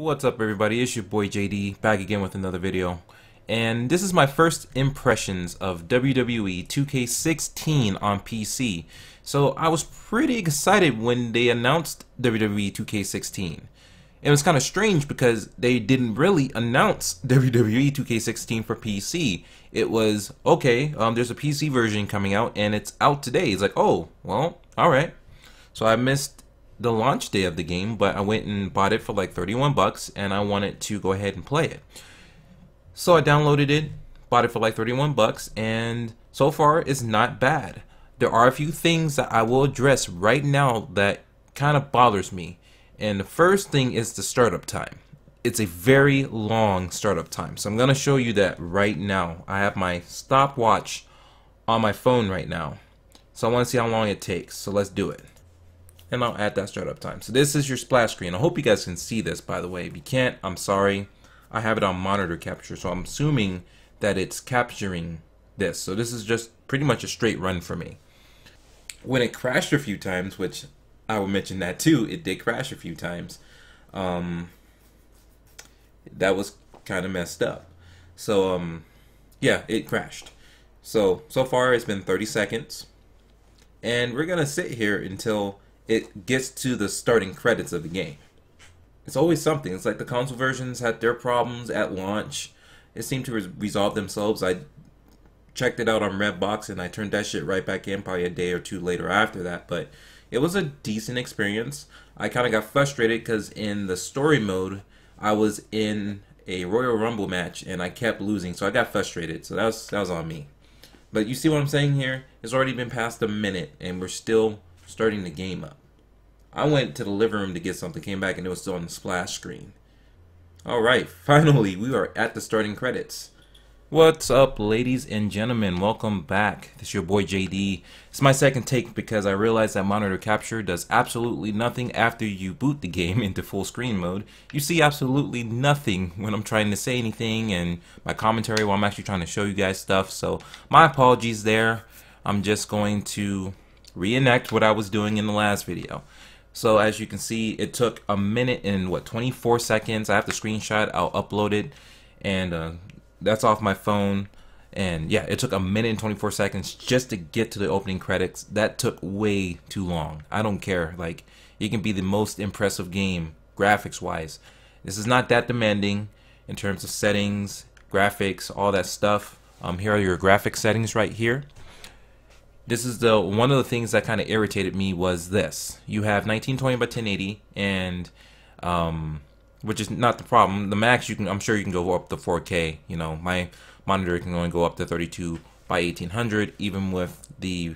What's up, everybody? It's your boy JD back again with another video, and this is my first impressions of WWE 2K16 on PC. So I was pretty excited when they announced WWE 2K16. It was kind of strange because they didn't really announce WWE 2K16 for PC. It was okay. There's a PC version coming out, and it's out today. It's like, oh, well, all right. So I missed the launch day of the game, but I went and bought it for like 31 bucks, and I wanted to go ahead and play it. So I downloaded it, bought it for like 31 bucks, and so far it's not bad. There are a few things that I will address right now that kind of bothers me. And the first thing is the startup time. It's a very long startup time. So I'm going to show you that right now. I have my stopwatch on my phone right now. So I want to see how long it takes. So let's do it. And I'll add that startup time. So this is your splash screen. I hope you guys can see this, by the way. If you can't, I'm sorry. I have it on monitor capture, so I'm assuming that it's capturing this. So this is just pretty much a straight run for me. When it crashed a few times, which I will mention that too, it did crash a few times. That was kind of messed up. So yeah, it crashed. So far it's been 30 seconds. And we're going to sit here until it gets to the starting credits of the game. It's always something. It's like the console versions had their problems at launch. It seemed to resolve themselves. I checked it out on Redbox and I turned that shit right back in probably a day or two later after that. But it was a decent experience. I kind of got frustrated because in the story mode, I was in a Royal Rumble match and I kept losing. So I got frustrated. So that was on me. But you see what I'm saying here? It's already been past a minute and we're still starting the game up. I went to the living room to get something, came back, and it was still on the splash screen. Alright, finally, we are at the starting credits. What's up, ladies and gentlemen? Welcome back. This is your boy JD. It's my second take because I realized that monitor capture does absolutely nothing after you boot the game into full screen mode. You see absolutely nothing when I'm trying to say anything and my commentary while I'm actually trying to show you guys stuff. So my apologies there. I'm just going to reenact what I was doing in the last video. So as you can see, it took a minute and 24 seconds. I have the screenshot, I'll upload it, and that's off my phone. And yeah, it took a minute and 24 seconds just to get to the opening credits. That took way too long. I don't care. Like, it can be the most impressive game graphics wise. This is not that demanding in terms of settings, graphics, all that stuff. Here are your graphics settings right here. This is one of the things that kind of irritated me was this. You have 1920 by 1080, and which is not the problem. The max I'm sure you can go up to 4K. You know, my monitor can only go up to 32 by 1800, even with the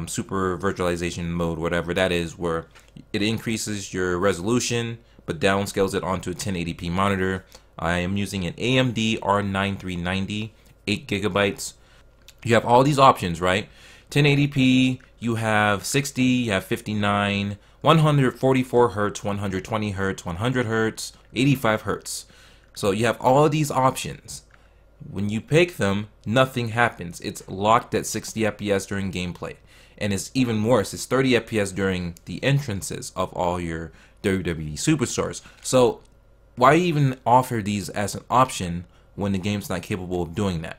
super virtualization mode, whatever that is, where it increases your resolution but downscales it onto a 1080p monitor. I am using an AMD R9 390, 8 gigabytes. You have all these options, right? 1080p, you have 60, you have 59, 144 hertz, 120 hertz, 100 hertz, 85 hertz. So you have all of these options. When you pick them, nothing happens. It's locked at 60 FPS during gameplay. And it's even worse, it's 30 FPS during the entrances of all your WWE superstars. So why even offer these as an option when the game's not capable of doing that?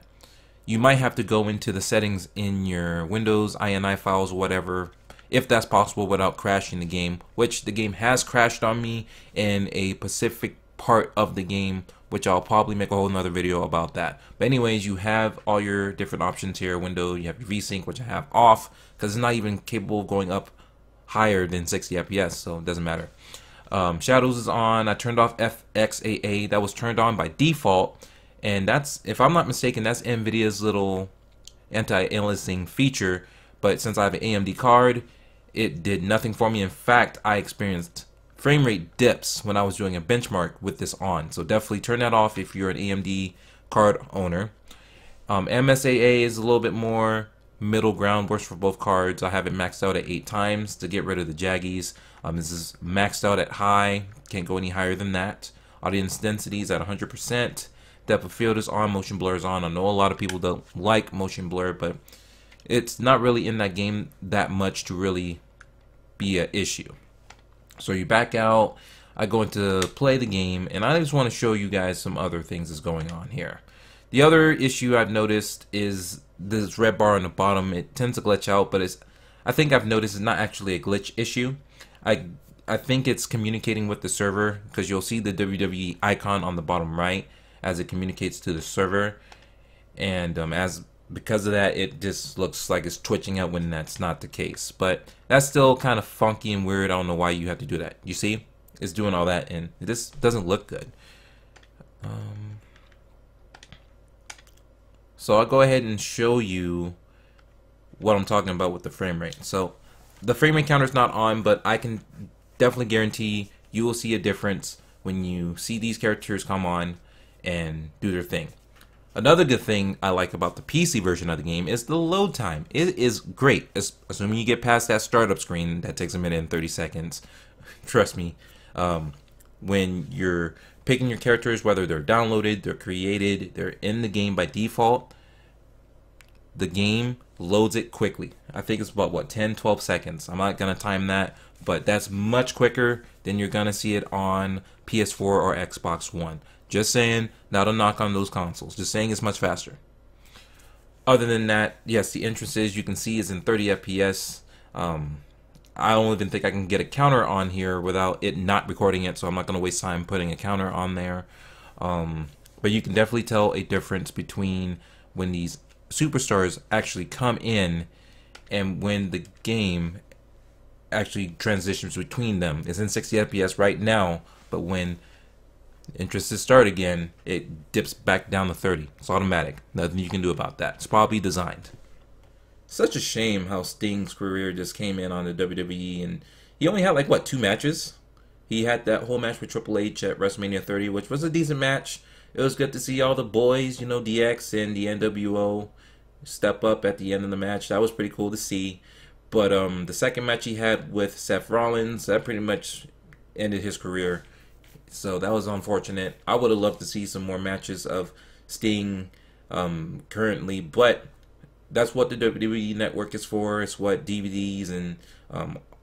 You might have to go into the settings in your Windows, INI files, whatever, if that's possible without crashing the game, which the game has crashed on me in a specific part of the game, which I'll probably make a whole nother video about that. But anyways, you have all your different options here. Window, you have your VSync, which I have off because it's not even capable of going up higher than 60 FPS, so it doesn't matter. Shadows is on. I turned off FXAA. That was turned on by default. And that's, if I'm not mistaken, that's NVIDIA's little anti-aliasing feature. But since I have an AMD card, it did nothing for me. In fact, I experienced frame rate dips when I was doing a benchmark with this on. So definitely turn that off if you're an AMD card owner. MSAA is a little bit more middle ground, works for both cards. I have it maxed out at 8 times to get rid of the jaggies. This is maxed out at high, can't go any higher than that. Audience density is at 100%. Depth of field is on, motion blur is on. I know a lot of people don't like motion blur, but it's not really in that game that much to really be an issue. So you back out. I go into play the game, and I just want to show you guys some other things that's going on here. The other issue I've noticed is this red bar on the bottom. It tends to glitch out, but I think I've noticed it's not actually a glitch issue. I think it's communicating with the server, because you'll see the WWE icon on the bottom right as it communicates to the server, and because of that, it just looks like it's twitching out when that's not the case. But that's still kind of funky and weird. I don't know why you have to do that. You see, it's doing all that, and it just doesn't look good. So I'll go ahead and show you what I'm talking about with the frame rate. So the frame rate counter is not on, but I can definitely guarantee you will see a difference when you see these characters come on and do their thing. Another good thing I like about the PC version of the game is the load time. It is great, assuming you get past that startup screen that takes a minute and 30 seconds. Trust me, when you're picking your characters, whether they're downloaded, they're created, they're in the game by default, the game loads it quickly. I think it's about, what, 10-12 seconds. I'm not going to time that, but that's much quicker than you're going to see it on PS4 or Xbox One. Just saying, not a knock on those consoles. Just saying it's much faster. Other than that, yes, the entrances you can see is in 30 FPS. I don't even think I can get a counter on here without it not recording it, so I'm not going to waste time putting a counter on there. But you can definitely tell a difference between when these superstars actually come in and when the game actually transitions between them. It's in 60 FPS right now, but when entrances start again, it dips back down to 30. It's automatic. Nothing you can do about that. It's probably designed. Such a shame how Sting's career just came in on the WWE, and he only had like, what, 2 matches? He had that whole match with Triple H at WrestleMania 30, which was a decent match. It was good to see all the boys, you know, DX and the NWO step up at the end of the match. That was pretty cool to see. But the second match he had with Seth Rollins, that pretty much ended his career. So that was unfortunate. I would have loved to see some more matches of Sting currently, but that's what the WWE Network is for. It's what DVDs and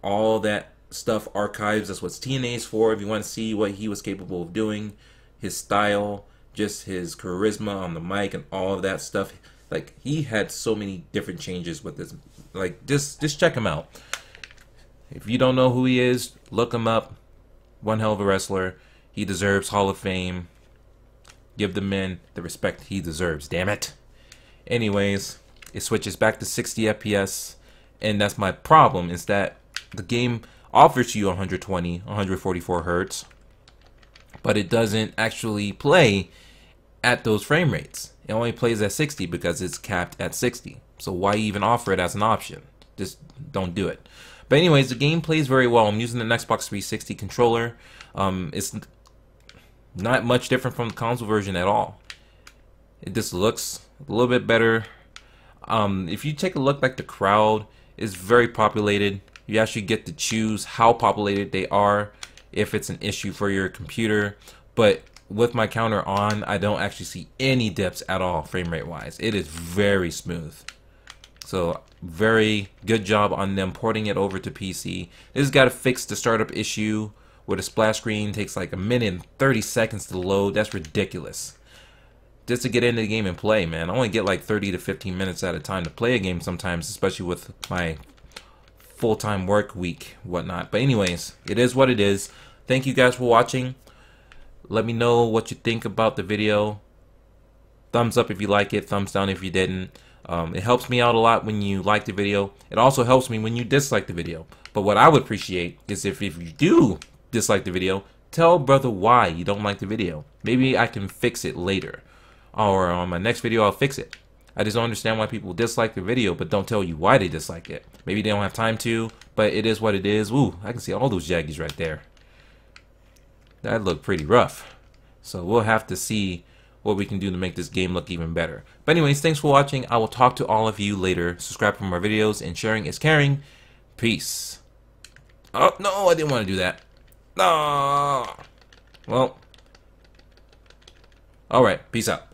all that stuff archives. That's what TNA is for. If you want to see what he was capable of doing, his style, just his charisma on the mic and all of that stuff. Like, he had so many different changes with this. Like, just check him out. If you don't know who he is, look him up. One hell of a wrestler. He deserves Hall of Fame. Give the man the respect he deserves, damn it. Anyways, it switches back to 60 FPS, and that's my problem, is that the game offers you 120, 144 hertz, but it doesn't actually play at those frame rates. It only plays at 60 because it's capped at 60. So why even offer it as an option? Just don't do it. But anyways, the game plays very well. I'm using an Xbox 360 controller. It's not much different from the console version at all. It just looks a little bit better. If you take a look, like, the crowd is very populated. You actually get to choose how populated they are if it's an issue for your computer. But with my counter on, I don't actually see any dips at all frame rate wise. It is very smooth. So very good job on them porting it over to PC. This has got to fix the startup issue where the splash screen takes like a minute and 30 seconds to load. That's ridiculous. Just to get into the game and play, man. I only get like 30 to 15 minutes at a time to play a game sometimes, especially with my full-time work week, whatnot. But anyways, it is what it is. Thank you guys for watching. Let me know what you think about the video. Thumbs up if you like it, thumbs down if you didn't. It helps me out a lot when you like the video. It also helps me when you dislike the video. But what I would appreciate is if you do dislike the video, tell brother why you don't like the video. Maybe I can fix it later. Or on my next video, I'll fix it. I just don't understand why people dislike the video but don't tell you why they dislike it. Maybe they don't have time to, but it is what it is. Ooh, I can see all those jaggies right there. That looked pretty rough. So we'll have to see what we can do to make this game look even better. But anyways, thanks for watching. I will talk to all of you later. Subscribe for more videos, and sharing is caring. Peace. Oh, no, I didn't want to do that. No. Well. Alright, peace out.